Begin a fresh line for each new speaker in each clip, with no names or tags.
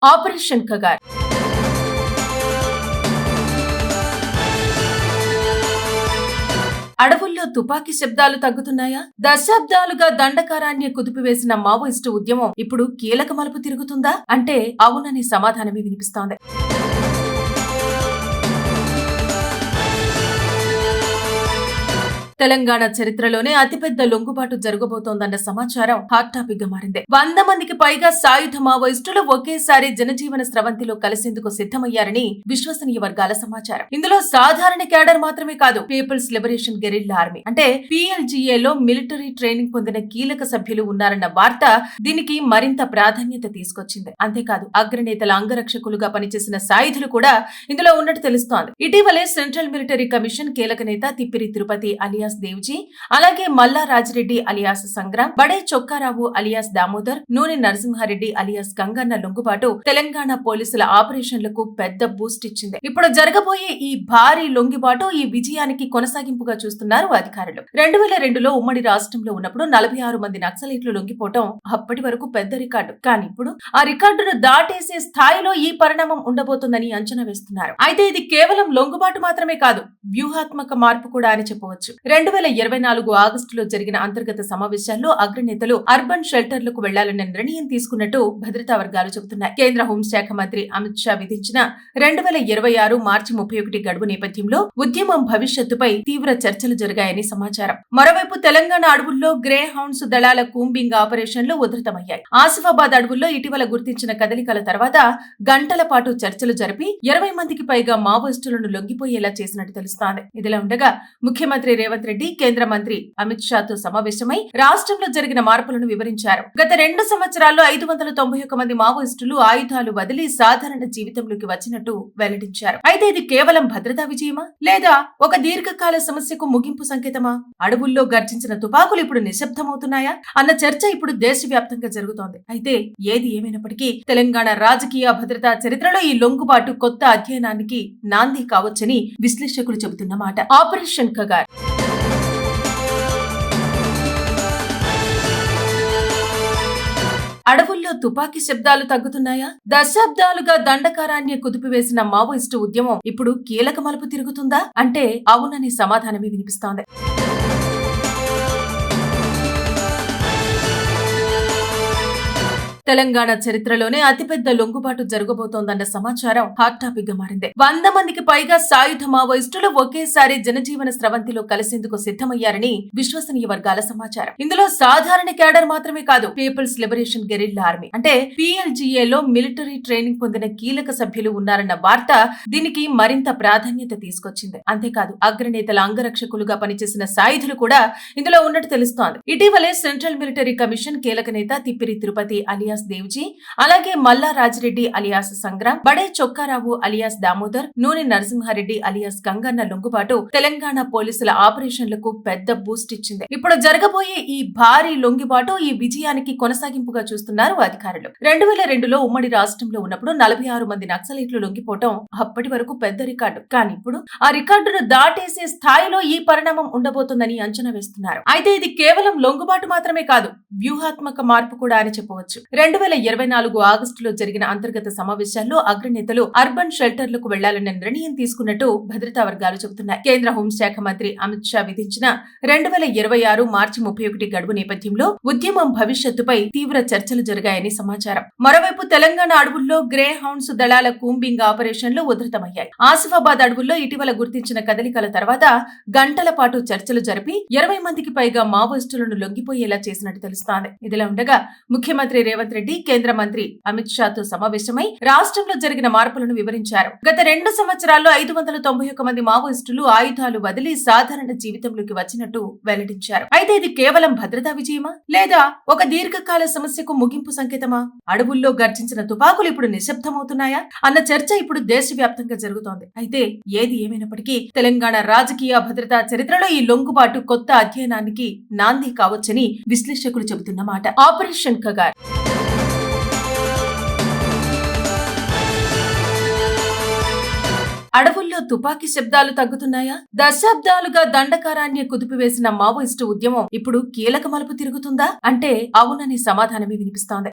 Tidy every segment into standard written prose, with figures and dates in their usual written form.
Operation Kagar. అడవుల్లో తుపాకీ శబ్దాలు తగ్గుతున్నాయా? దశాబ్దాలుగా దండకారాన్ని కుదిపివేసిన మావోయిస్టు ఉద్యమం ఇప్పుడు కీలక మలుపు తిరుగుతుందా అంటే అవునని సమాధానమే వినిపిస్తోంది. తెలంగాణ చరిత్రలోనే అతిపెద్ద లొంగుబాటు జరగబోతోందన్న సమాచారం హాట్ టాపిక్ గా మారింది. 100 మందికి పైగా సాయుధ మావోయిస్టులు ఒకేసారి జనజీవన స్రవంతిలో కలిసేందుకు సిద్ధమయ్యారని విశ్వసనీయ వర్గాల సమాచారం. ఇందులో సాధారణ క్యాడర్ మాత్రమే కాదు, పీపుల్స్ లిబరేషన్ గెరిల్లా ఆర్మీ అంటే PLGAలో మిలిటరీ ట్రైనింగ్ పొందిన కీలక సభ్యులు ఉన్నారన్న వార్త దీనికి మరింత ప్రాధాన్యత తీసుకొచ్చింది. అంతేకాదు, అగ్రనేతల అంగరక్షకులుగా పనిచేసిన సాయుధులు కూడా ఇందులో ఉన్నట్టు తెలుస్తోంది. ఇటీవలే సెంట్రల్ మిలిటరీ కమిషన్ కీలక నేత తిప్పిరి తిరుపతి అలియాస్ దేవ్జీ, అలాగే మల్లా రాజిరెడ్డి అలియాస్ సంగ్రామ్, బడే చొక్కారావు అలియాస్ దామోదర్, నూనె నరసింహారెడ్డి అలియాస్ గంగన్న లొంగుబాటు తెలంగాణ పోలీసుల ఆపరేషన్లకు పెద్ద బూస్ట్ ఇచ్చింది. ఇప్పుడు జరగబోయే ఈ భారీ లొంగిబాటు ఈ విజయానికి కొనసాగింపుగా చూస్తున్నారు అధికారులు. 2002లో ఉమ్మడి రాష్ట్రంలో ఉన్నప్పుడు 46 మంది నక్సలైట్లు లొంగిపోవటం అప్పటి వరకు పెద్ద రికార్డు. కానీ ఇప్పుడు ఆ రికార్డును దాటేసే స్థాయిలో ఈ పరిణామం ఉండబోతుందని అంచనా వేస్తున్నారు. అయితే ఇది కేవలం లొంగుబాటు మాత్రమే కాదు, వ్యూహాత్మక మార్పు కూడా అని చెప్పవచ్చు. 2024 ఆగస్టులో జరిగిన అంతర్గత సమావేశాల్లో అగ్రనేతలు అర్బన్ షెల్టర్లకు వెళ్లాలన్న నిర్ణయం తీసుకున్నట్టు భద్రతా వర్గాలు చెబుతున్నాయి. కేంద్ర హోంశాఖ మంత్రి అమిత్ షా విధించిన 2026 మార్చి 31 గడువు నేపథ్యంలో ఉద్యమం భవిష్యత్తుపై తీవ్ర చర్చలు జరిగాయని సమాచారం. మరోవైపు తెలంగాణ అడవుల్లో గ్రే హౌండ్స్ దళాల కూంబింగ్ ఆపరేషన్లు ఉధృతమయ్యాయి. ఆసిఫాబాద్ అడవుల్లో ఇటీవల గుర్తించిన కదలికల తర్వాత గంటల పాటు చర్చలు జరిపి 20 మందికి పైగా మావోయిస్టులను లొంగిపోయేలా చేసినట్టు తెలుస్తోంది. ఇదిలా ఉండగా ముఖ్యమంత్రి రేవంత్ రెడ్డి కేంద్ర మంత్రి అమిత్ షాతో సమావేశమై రాష్ట్రంలో జరిగిన మార్పులను వివరించారు. గత 2 సంవత్సరాల్లో 591 మంది మావోయిస్టులు ఆయుధాలు వదిలి సాధారణ జీవితంలోకి వచ్చినట్టు వెల్లడించారు. అయితే ఇది కేవలం భద్రతా విజయమా లేదా ఒక దీర్ఘకాల సమస్యకు ముగింపు సంకేతమా? అడవుల్లో గర్జించిన తుపాకులు ఇప్పుడు నిశ్శబ్దమవుతున్నాయా అన్న చర్చ ఇప్పుడు దేశవ్యాప్తంగా జరుగుతోంది. అయితే ఏది ఏమైనప్పటికీ తెలంగాణ రాజకీయ భద్రతా చరిత్రలో ఈ లొంగుబాటు కొత్త అధ్యయనానికి నాంది కావచ్చని విశ్లేషకులు చెబుతున్నమాట. ఆపరేషన్ కగార్. అడవుల్లో తుపాకీ శబ్దాలు తగ్గుతున్నాయా? దశాబ్దాలుగా దండకారాన్ని కుదిపివేసిన మావోయిస్టు ఉద్యమం ఇప్పుడు కీలక మలుపు తిరుగుతుందా అంటే అవునని సమాధానమే వినిపిస్తోంది. తెలంగాణ చరిత్రలోనే అతిపెద్ద లొంగుబాటు జరగబోతోందన్న సమాచారం హాట్ టాపిక్ గా మారింది. 100 మందికి పైగా సాయుధ మావోయిస్టులు ఒకేసారి జనజీవన స్రవంతిలో కలిసేందుకు సిద్ధమయ్యారని విశ్వసనీయ వర్గాల సమాచారం. ఇందులో సాధారణ క్యాడర్ మాత్రమే కాదు, పీపుల్స్ లిబరేషన్ గెరిల్లా ఆర్మీ అంటే PLGAలో మిలిటరీ ట్రైనింగ్ పొందిన కీలక సభ్యులు ఉన్నారన్న వార్త దీనికి మరింత ప్రాధాన్యత తీసుకొచ్చింది. అంతేకాదు, అగ్రనేతల అంగరక్షకులుగా పనిచేసిన సాయుధులు కూడా ఇందులో ఉన్నట్టు తెలుస్తోంది. ఇటీవలే సెంట్రల్ మిలిటరీ కమిషన్ కీలక నేత తిప్పిరి తిరుపతి అలియాస్ దేవ్జీ, అలాగే మల్లా రాజిరెడ్డి అలియాస్ సంగ్రామ్, బడే చొక్కారావు అలియాస్ దామోదర్, నూనె నరసింహారెడ్డి అలియాస్ గంగన్న లొంగుబాటు తెలంగాణ పోలీసుల ఆపరేషన్లకు పెద్ద బూస్ట్ ఇచ్చింది. ఇప్పుడు జరగబోయే ఈ భారీ లొంగిబాటు ఈ విజయానికి కొనసాగింపుగా చూస్తున్నారు అధికారులు. 2002లో ఉమ్మడి రాష్ట్రంలో ఉన్నప్పుడు 46 మంది నక్సలైట్లు లొంగిపోవటం అప్పటి వరకు పెద్ద రికార్డు. కానీ ఇప్పుడు ఆ రికార్డును దాటేసే స్థాయిలో ఈ పరిణామం ఉండబోతుందని అంచనా వేస్తున్నారు. అయితే ఇది కేవలం లొంగుబాటు మాత్రమే కాదు, వ్యూహాత్మక మార్పు కూడా అని చెప్పవచ్చు. 2024 ఆగస్టులో జరిగిన అంతర్గత సమావేశాల్లో అగ్రనేతలు అర్బన్ షెల్టర్లకు వెళ్లాలన్న నిర్ణయం తీసుకున్నట్టు భద్రతా వర్గాలు చెబుతున్నాయి. కేంద్ర హోంశాఖ మంత్రి అమిత్ షా విధించిన 2026 మార్చి 31 గడువు నేపథ్యంలో ఉద్యమం భవిష్యత్తుపై తీవ్ర చర్చలు జరిగాయని సమాచారం. మరోవైపు తెలంగాణ అడవుల్లో గ్రే హౌండ్స్ దళాల కూంబింగ్ ఆపరేషన్లు ఉధృతమయ్యాయి. ఆసిఫాబాద్ అడవుల్లో ఇటీవల గుర్తించిన కదలికల తర్వాత గంటల పాటు చర్చలు జరిపి 20 మందికి పైగా మావోయిస్టులను లొంగిపోయేలా చేసినట్టు తెలుస్తోంది. ఇదిలా ఉండగా ముఖ్యమంత్రి రేవంత్ రెడ్డి కేంద్ర మంత్రి అమిత్ షాతో సమావేశమై రాష్ట్రంలో జరిగిన మార్పులను వివరించారు. గత 2 సంవత్సరాల్లో 591 మంది మావోయిస్టులు ఆయుధాలు వదిలి సాధారణ జీవితంలోకి వచ్చినట్టు వెల్లడించారు. అయితే ఇది కేవలం భద్రతా విజయమా లేదా ఒక దీర్ఘకాల సమస్యకు ముగింపు సంకేతమా? అడవుల్లో గర్జించిన తుపాకులు ఇప్పుడు నిశ్శబ్దమవుతున్నాయా అన్న చర్చ ఇప్పుడు దేశవ్యాప్తంగా జరుగుతోంది. అయితే ఏది ఏమైనప్పటికీ తెలంగాణ రాజకీయ భద్రతా చరిత్రలో ఈ లొంగుబాటు కొత్త అధ్యయనానికి నాంది కావచ్చని విశ్లేషకులు చెబుతున్నమాట. ఆపరేషన్ కగార్. అడవుల్లో తుపాకీ శబ్దాలు తగ్గుతున్నాయా? దశాబ్దాలుగా దండకారాన్ని కుదిపివేసిన మావోయిస్టు ఉద్యమం ఇప్పుడు కీలక మలుపు తిరుగుతుందా అంటే అవునని సమాధానమే వినిపిస్తోంది.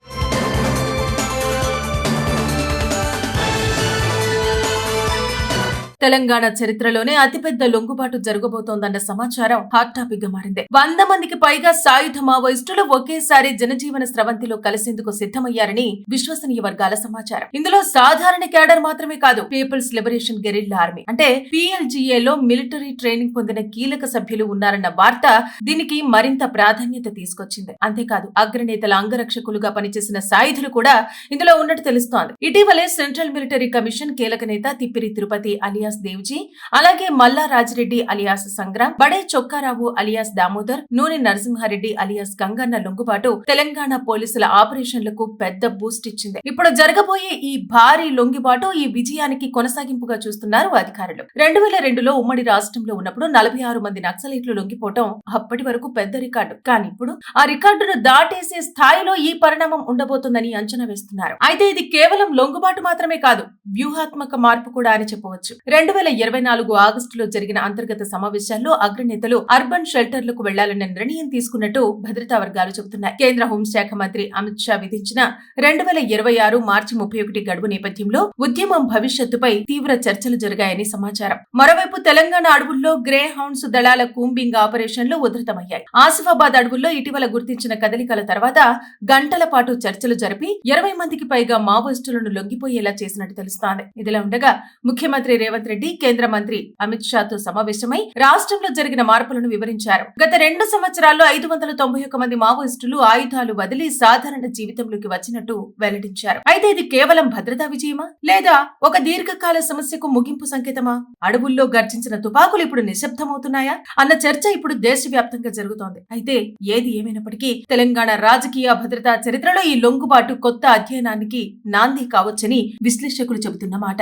తెలంగాణ చరిత్రలోనే అతిపెద్ద లొంగుబాటు జరగబోతోందన్న సమాచారం హాట్ టాపిక్ గా మారింది. 100 మందికి పైగా సాయుధ మావోయిస్టులు ఒకేసారి జనజీవన స్రవంతిలో కలిసేందుకు సిద్ధమయ్యారని విశ్వసనీయ వర్గాల సమాచారం. ఇందులో సాధారణ క్యాడర్ మాత్రమే కాదు, పీపుల్స్ లిబరేషన్ గెరిల్లా ఆర్మీ అంటే PLGAలో మిలిటరీ ట్రైనింగ్ పొందిన కీలక సభ్యులు ఉన్నారన్న వార్త దీనికి మరింత ప్రాధాన్యత తీసుకొచ్చింది. అంతేకాదు, అగ్రనేతల అంగరక్షకులుగా పనిచేసిన సాయుధులు కూడా ఇందులో ఉన్నట్టు తెలుస్తోంది. ఇటీవలే సెంట్రల్ మిలిటరీ కమిషన్ కీలక నేత తిప్పిరి తిరుపతి అలియాస్ దేవ్జీ, అలాగే మల్లా రాజిరెడ్డి అలియాస్ సంగ్రామ్, బడే చొక్కారావు అలియాస్ దామోదర్, నూనె నరసింహారెడ్డి అలియాస్ గంగన్న లొంగుబాటు తెలంగాణ పోలీసుల ఆపరేషన్లకు పెద్ద బూస్ట్ ఇచ్చింది. ఇప్పుడు జరగబోయే ఈ భారీ లొంగుబాటు ఈ విజయానికి కొనసాగింపుగా చూస్తున్నారు అధికారులు. 2002లో ఉమ్మడి రాష్ట్రంలో ఉన్నప్పుడు 46 మంది నక్సలైట్లు లొంగిపోవటం అప్పటి వరకు పెద్ద రికార్డు. కానీ ఇప్పుడు ఆ రికార్డును దాటేసే స్థాయిలో ఈ పరిణామం ఉండబోతుందని అంచనా వేస్తున్నారు. అయితే ఇది కేవలం లొంగుబాటు మాత్రమే కాదు, వ్యూహాత్మక మార్పు కూడా అని చెప్పవచ్చు. 2024 ఆగస్టులో జరిగిన అంతర్గత సమావేశాల్లో అగ్రనేతలు అర్బన్ షెల్టర్లకు వెళ్లాలన్న నిర్ణయం తీసుకున్నట్టు భద్రతా వర్గాలు చెబుతున్నాయి. కేంద్ర హోంశాఖ మంత్రి అమిత్ షా విధించిన 2026 మార్చి 31 గడువు నేపథ్యంలో ఉద్యమం భవిష్యత్తుపై తీవ్ర చర్చలు జరిగాయని సమాచారం. మరోవైపు తెలంగాణ అడవుల్లో గ్రే హౌండ్స్ దళాల కూంబింగ్ ఆపరేషన్లు ఉధృతమయ్యాయి. ఆసిఫాబాద్ అడవుల్లో ఇటీవల గుర్తించిన కదలికల తర్వాత గంటల పాటు చర్చలు జరిపి 20 మందికి పైగా మావోయిస్టులను లొంగిపోయేలా చేసినట్టు తెలుస్తోంది. ఇదిలా ఉండగా ముఖ్యమంత్రి రేవంత్ రెడ్డి కేంద్ర మంత్రి అమిత్ షాతో సమావేశమై రాష్ట్రంలో జరిగిన మార్పులను వివరించారు. గత 2 సంవత్సరాల్లో 591 మంది మావోయిస్టులు ఆయుధాలు వదిలి సాధారణ జీవితంలోకి వచ్చినట్టు వెల్లడించారు. అయితే ఇది కేవలం భద్రతా విజయమా, లేదా ఒక దీర్ఘకాల సమస్యకు ముగింపు సంకేతమా? అడవుల్లో గర్జించిన తుపాకులు ఇప్పుడు నిశ్శబ్దమవుతున్నాయా అన్న చర్చ ఇప్పుడు దేశవ్యాప్తంగా జరుగుతోంది. అయితే ఏది ఏమైనప్పటికీ తెలంగాణ రాజకీయ భద్రతా చరిత్రలో ఈ లొంగుబాటు కొత్త అధ్యయనానికి నాంది కావచ్చని విశ్లేషకులు చెబుతున్న మాట.